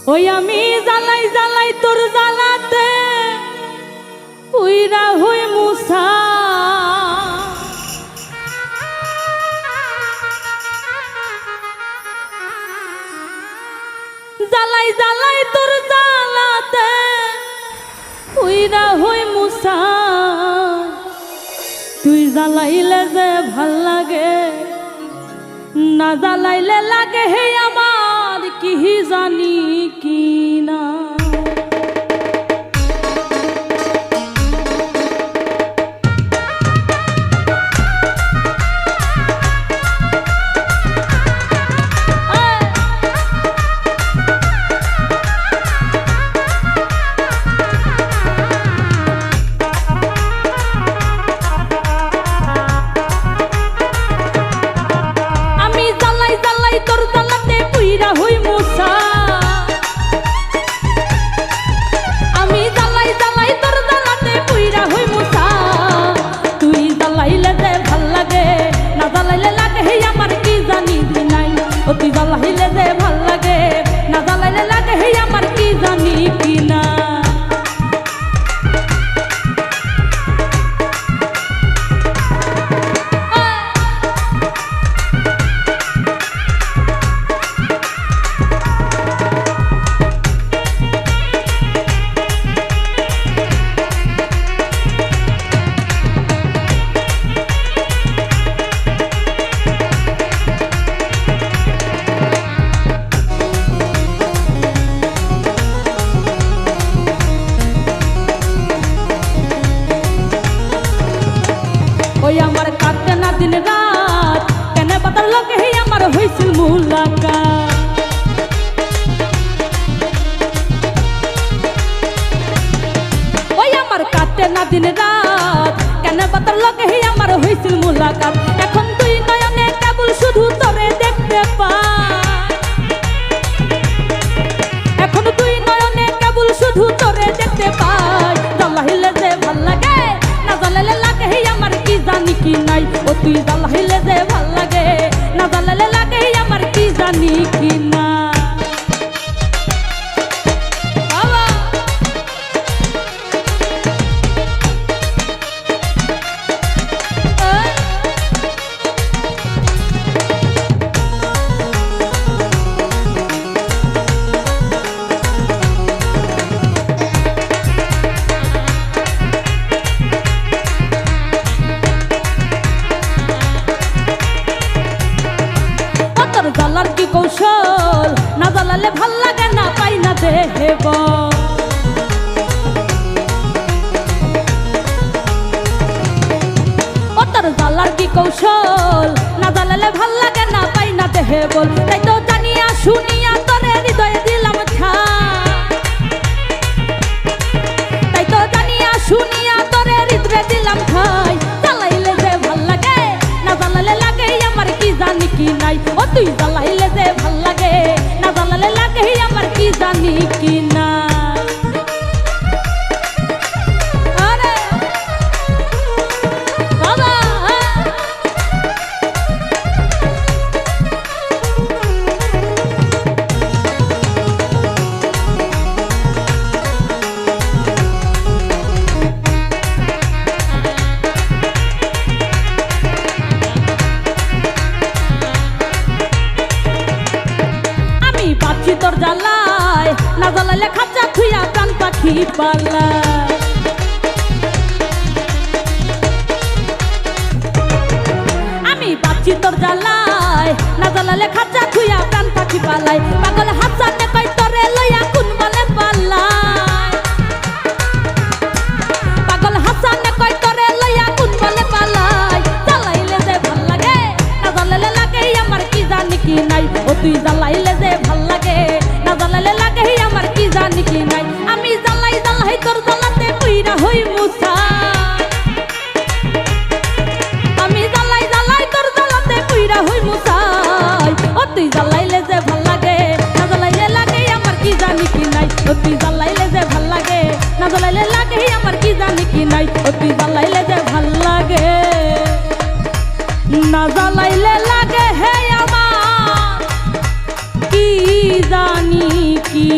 ওই আমি জ্বালাই জ্বালাই তোর জ্বালাতে উইরা হই মুসা জ্বালাই জ্বালাই তোর জ্বালাতে উইরা হই মুসা তুই জ্বালাইলে যে ভাল লাগে না জ্বালাইলে লাগে হে আমার কি জানি কি না তুই জ্বালাইলে যে ভাল লাগে না জ্বালাইলে লাগে হে আমার কি জানি কি না ওই আমার কাটে না দিন রাত কেন বাতার লোকে হে আমার হইছিল মুলাকাত ওই আমার কাটে না দিন রাত কেন বাতার লোকে হে আমার হইছিল মুলাকাত এখন তুই নয়নে কেবল শুধু তোরে দেখতে পাই এখন তুই নয়নে কেবল শুধু তোরে দেখতে পাই জ্বালাইলে যে ভাল লাগে না জ্বালাইলে লাগে হে আমার কি জানি কি নাই ও তুই জ্বালাইলে যে ভাল লাগে না জ্বালাইলে লাগে আমার কি জানি কি না জ্বালার কি কৌশল না জ্বালালে ভাল লাগে না পাই না দেব ও তোর জ্বালার কি কৌশল না জ্বালালে ভাল লাগে না পাই না দেব তাই তো জানিয়া শুনিয়া তোরে হৃদয়ে দিলাম তাই তো জানিয়া শুনিয়া তোরে হৃদয়ে দিলাম ঠাই জ্বালাইলে যে ভাল লাগে না জ্বালালে লাগে আমার কি জানি কি নাই ও তুই জ্বালাইলে যে ভাল লাগে না জ্বালালে লাগে আমার কি জানি কি না আরে বাবা তোর জ্বালায় না জ্বালাইলে খাঁচা থুইয়া প্রাণ পাখি পালায় আমি বাঁচি তোর জ্বালায় না জ্বালাইলে খাঁচা থুইয়া প্রাণ পাখি পালায় পাগল হাসানে কই তোরে লইয়া কোন বলে পালায় পাগল হাসানে কই তোরে লইয়া কোন বলে পালায় জ্বালাইলে যে ভাল লাগে না জ্বালাইলে লাগে আমার কি জানি কি নাই ও তুই জ্বালাইলে যে ভাল লাগে না জ্বালাইলে লাগে আমার কি জানি কি নাই আমি জ্বালাই জ্বালাই তোর জ্বালাতে পুইরা হই মুসা আমি জ্বালাই জ্বালাই তোর জ্বালাতে পুইরা হই মুসা ও তুই জ্বালাইলে যে ভাল লাগে না জ্বালাইলে লাগে আমার কি জানি কি নাই ও তুই জ্বালাইলে যে ভাল লাগে না জ্বালাইলে লাগে আমার কি জানি কি নাই ও তুই জ্বালাইলে যে ভাল লাগে না জ্বালাইলে লাগে হে আমার কি জানি কি